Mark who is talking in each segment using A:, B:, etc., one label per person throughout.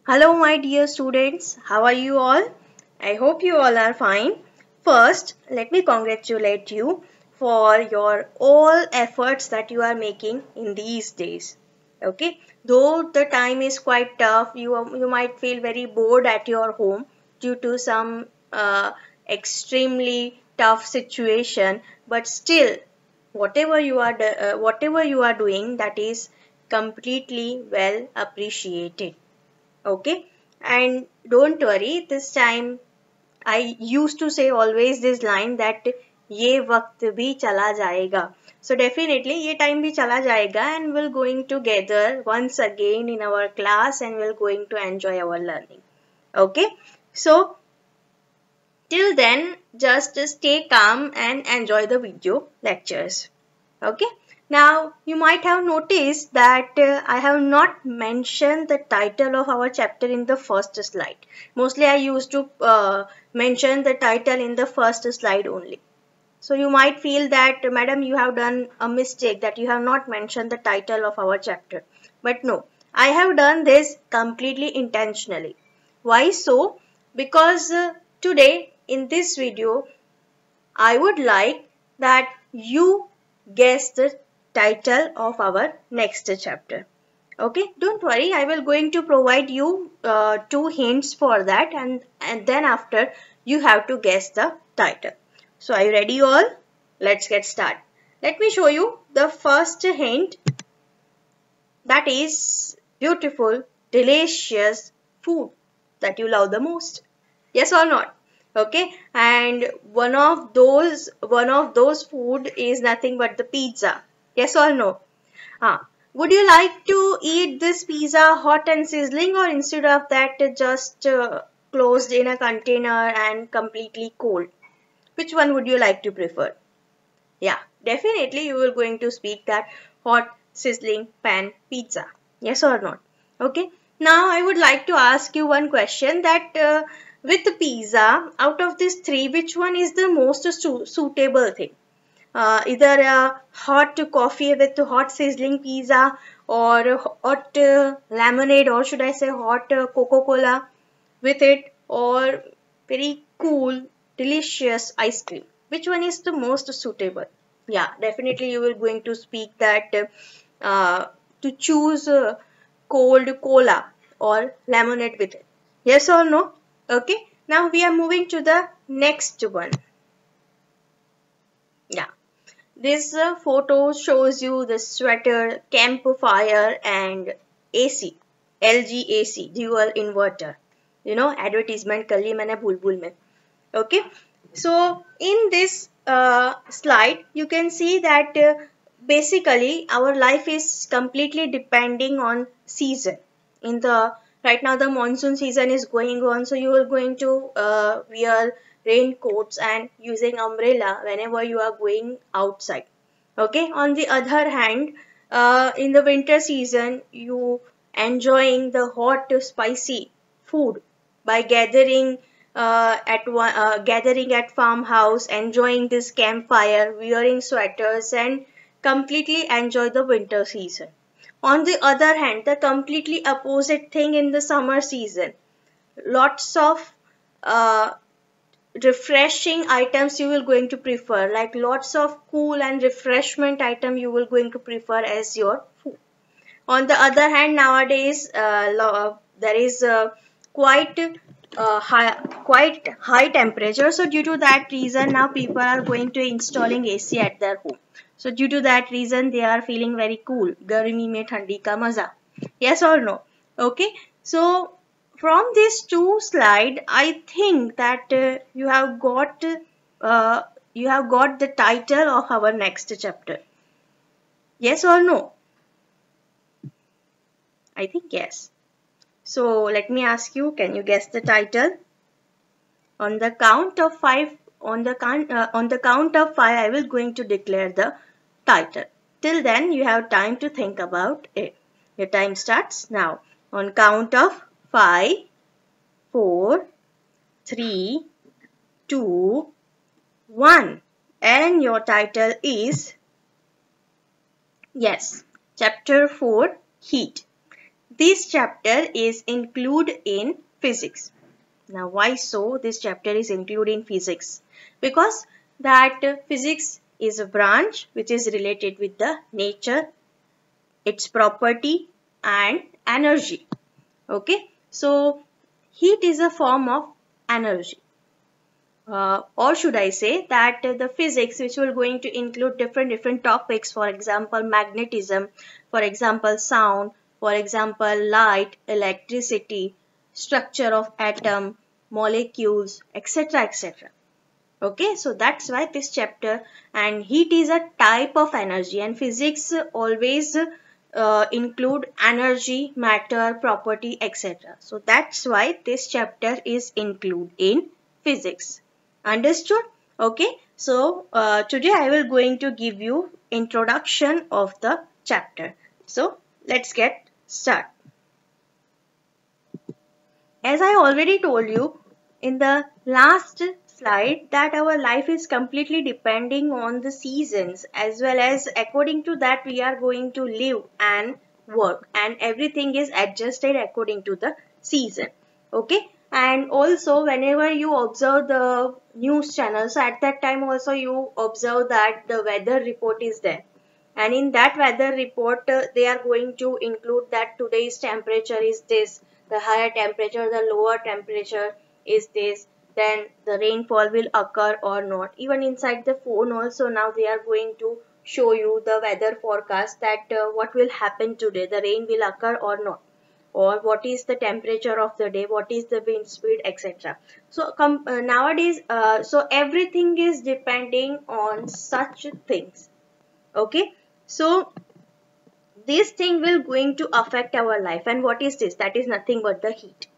A: Hello, my dear students. How are you all? I hope you all are fine. First, let me congratulate you for your all efforts that you are making in these days. Okay, though the time is quite tough, you might feel very bored at your home due to some extremely tough situation, but still, whatever you are doing, that is completely well appreciated. Okay, and don't worry, this time I used to say always this line that ये वक्त भी चला जाएगा. So definitely ये time भी चला जाएगा and we'll going together once again in our class and we're going to enjoy our learning. Okay, so till then just stay calm and enjoy the video lectures. Okay, now you might have noticed that I have not mentioned the title of our chapter in the first slide. Mostly I used to mention the title in the first slide only. So you might feel that, madam, you have done a mistake, that you have not mentioned the title of our chapter. But no, I have done this completely intentionally. Why so? Because today in this video I would like that you guess the title of our next chapter. Okay, don't worry, I will going to provide you two hints for that, and then after you have to guess the title. So are you ready all? Let's get started. Let me show you the first hint, that is beautiful, delicious food that you love the most. Yes or not? Okay, and one of those food is nothing but the pizza. Yes or no? Would you like to eat this pizza hot and sizzling, or instead of that just closed in a container and completely cold? Which one would you like to prefer? Yeah, definitely you are going to speak that hot sizzling pan pizza. Yes or not? Okay. Now I would like to ask you one question, that with the pizza, out of these three, which one is the most suitable thing? Either a hot coffee with hot sizzling pizza, or hot lemonade, or should I say hot Coca-Cola with it, or very cool, delicious ice cream. Which one is the most suitable? Yeah, definitely you will going to speak that to choose cold cola or lemonade with it. Yes or no? Okay. Now we are moving to the next one. Yeah. This photo shows you the sweater, campfire and AC. LG AC, dual inverter. You know, advertisement कर ली मैंने भूल भूल में. Okay. So in this slide, you can see that basically our life is completely depending on season. Right now the monsoon season is going on, so you are going to wear raincoats and using umbrella whenever you are going outside. Okay. On the other hand, in the winter season, you enjoying the hot spicy food by gathering at farmhouse, enjoying this campfire, wearing sweaters, and completely enjoy the winter season. On the other hand, the completely opposite thing in the summer season, lots of uh, refreshing items you will going to prefer, like lots of cool and refreshment item you will going to prefer as your food. On the other hand, nowadays there is quite high temperature. So due to that reason, now people are going to installing AC at their home. So due to that reason, they are feeling very cool. Garmi mein thandi ka maza. Yes or no? Okay. So from these two slide, I think that you have got the title of our next chapter. Yes or no? I think yes. So let me ask you, can you guess the title? On the count of five, on the count of five, I will going to declare the title. Till then, you have time to think about it. Your time starts now. On count of 5, 4, 3, 2, 1. And your title is, yes, Chapter 4, Heat. this chapter is included in physics. Now why so this chapter is included in physics? Because that physics is a branch which is related with the nature, its property and energy. Okay, so heat is a form of energy. Or should I say that the physics which will going to include different topics, for example magnetism, for example sound, for example light, electricity, structure of atom, molecules, etc, etc. Okay, so that's why this chapter, and heat is a type of energy and physics always include energy, matter, property, etc. So that's why this chapter is included in physics. Understood? Okay, so today I will going to give you introduction of the chapter. So let's get started. As I already told you in the last slide that our life is completely depending on the seasons, as well as according to that we are going to live and work, and everything is adjusted according to the season. Okay, and also whenever you observe the news channels, at that time also you observe that the weather report is there, and in that weather report they are going to include that today's temperature is this, the higher temperature, the lower temperature is this, then the rainfall will occur or not. Even inside the phone also now they are going to show you the weather forecast that what will happen today, the rain will occur or not, or what is the temperature of the day, what is the wind speed, etc. So nowadays so everything is depending on such things. Okay, so this thing will going to affect our life, and what is this? That is nothing but the heat.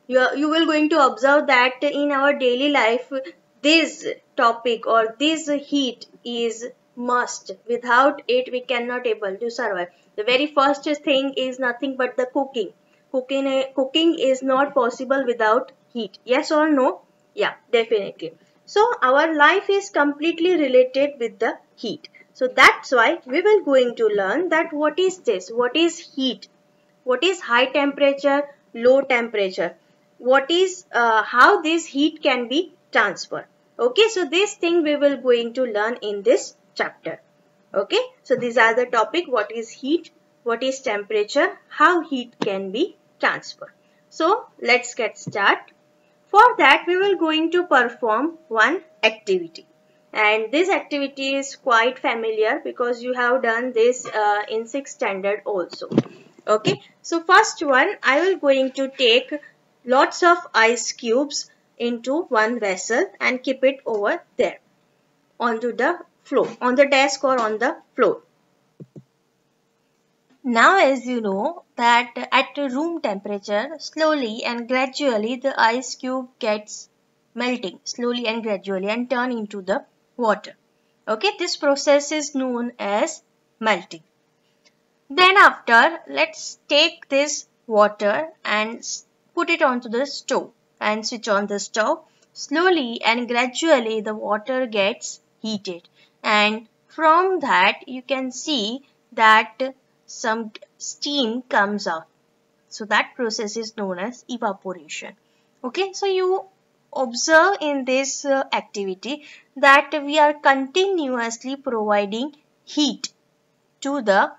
A: You will going to observe that in our daily life this topic or this heat is must. Without it we cannot able to survive. The very first thing is nothing but the cooking. Cooking is not possible without heat. Yes or no? Yeah, definitely. So our life is completely related with the heat. So that's why we will going to learn that what is this? What is heat? What is high temperature, low temperature? What is how this heat can be transferred? Okay, so this thing we will going to learn in this chapter. Okay, so these are the topic: what is heat, what is temperature, how heat can be transferred. So let's get started. For that we will going to perform one activity, and this activity is quite familiar because you have done this in 6th standard also. Okay, so first one, I will going to take lots of ice cubes into one vessel and keep it over there onto the floor, on the desk or on the floor. Now as you know that at room temperature, slowly and gradually the ice cube gets melting slowly and gradually and turn into the water. Okay, this process is known as melting. Then after, let's take this water and put it onto the stove and switch on the stove. Slowly and gradually the water gets heated, and from that you can see that some steam comes out. So that process is known as evaporation. Okay, so you observe in this activity that we are continuously providing heat to the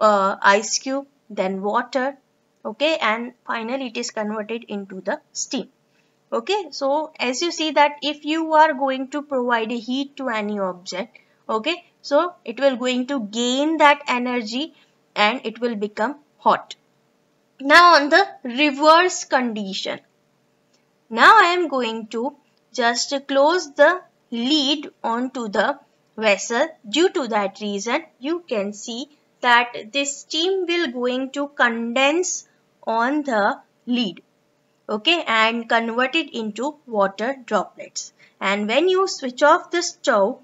A: ice cube, then water, okay, and finally it is converted into the steam. Okay, so as you see that if you are going to provide heat to any object, okay, so it will going to gain that energy and it will become hot. Now on the reverse condition, now I am going to just close the lid onto the vessel. Due to that reason, you can see that this steam will going to condense on the lid, okay, and convert it into water droplets. And when you switch off the stove,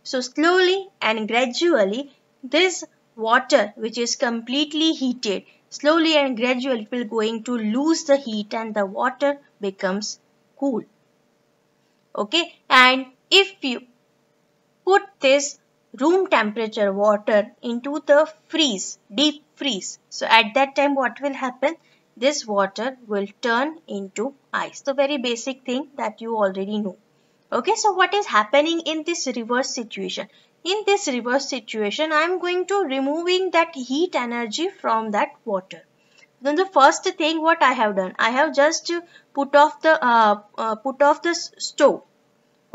A: so slowly and gradually this water which is completely heated, slowly and gradually it will going to lose the heat and the water becomes cool. Okay, and if you put this room temperature water into the freeze, deep freeze. So at that time what will happen? This water will turn into ice. The very basic thing that you already know. Okay, so what is happening in this reverse situation? In this reverse situation, I am going to removing that heat energy from that water. Then the first thing what I have done, I have just put off the stove.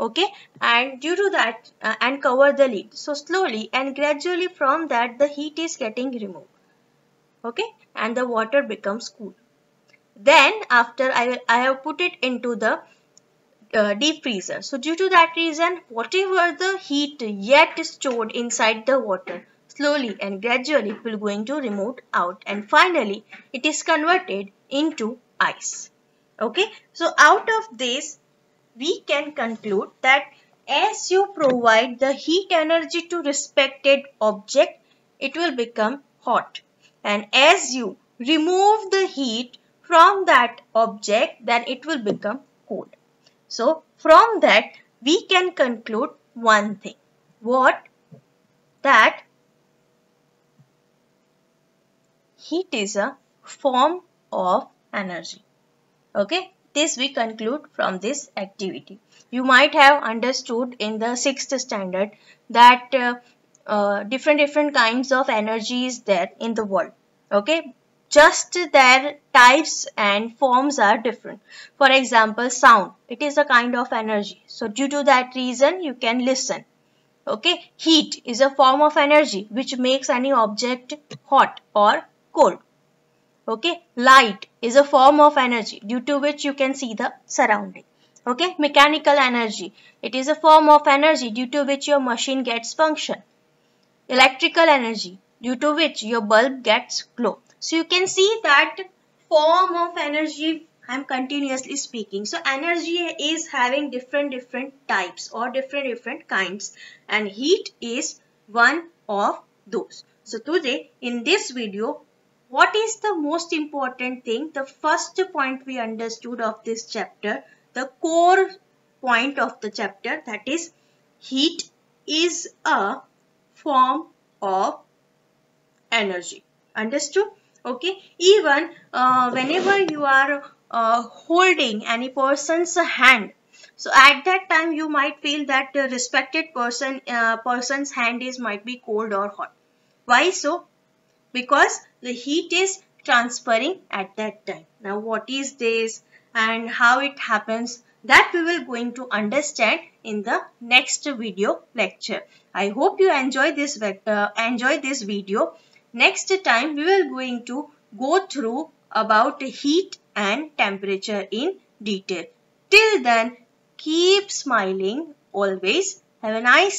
A: Okay, and due to that and cover the lid. So slowly and gradually from that the heat is getting removed. Okay, and the water becomes cool. Then after I have put it into the deep freezer. So due to that reason, whatever the heat yet stored inside the water, slowly and gradually it will going to remove out, and finally it is converted into ice. Okay, so out of this we can conclude that as you provide the heat energy to respected object, it will become hot, and as you remove the heat from that object, then it will become cold. So from that we can conclude one thing. What? That heat is a form of energy. Okay, this we conclude from this activity. You might have understood in the 6th standard that different kinds of energy is there in the world. Okay, just their types and forms are different. For example, sound, it is a kind of energy. So due to that reason you can listen. Okay, heat is a form of energy which makes any object hot or cold. Okay, light is a form of energy due to which you can see the surrounding. Okay, mechanical energy, it is a form of energy due to which your machine gets function. Electrical energy, due to which your bulb gets glow. So you can see that form of energy I am continuously speaking. So energy is having different types or different kinds, and heat is one of those. So today in this video, what is the most important thing? The first point we understood of this chapter, the core point of the chapter, that is heat is a form of energy. Understood? Okay. Even whenever you are holding any person's hand, so at that time you might feel that the respected person's hand is might be cold or hot. Why so? Because the heat is transferring at that time. Now what is this and how it happens, that we will going to understand in the next video lecture. I hope you enjoy this video. Next time we will going to go through about heat and temperature in detail. Till then, keep smiling always. Have a nice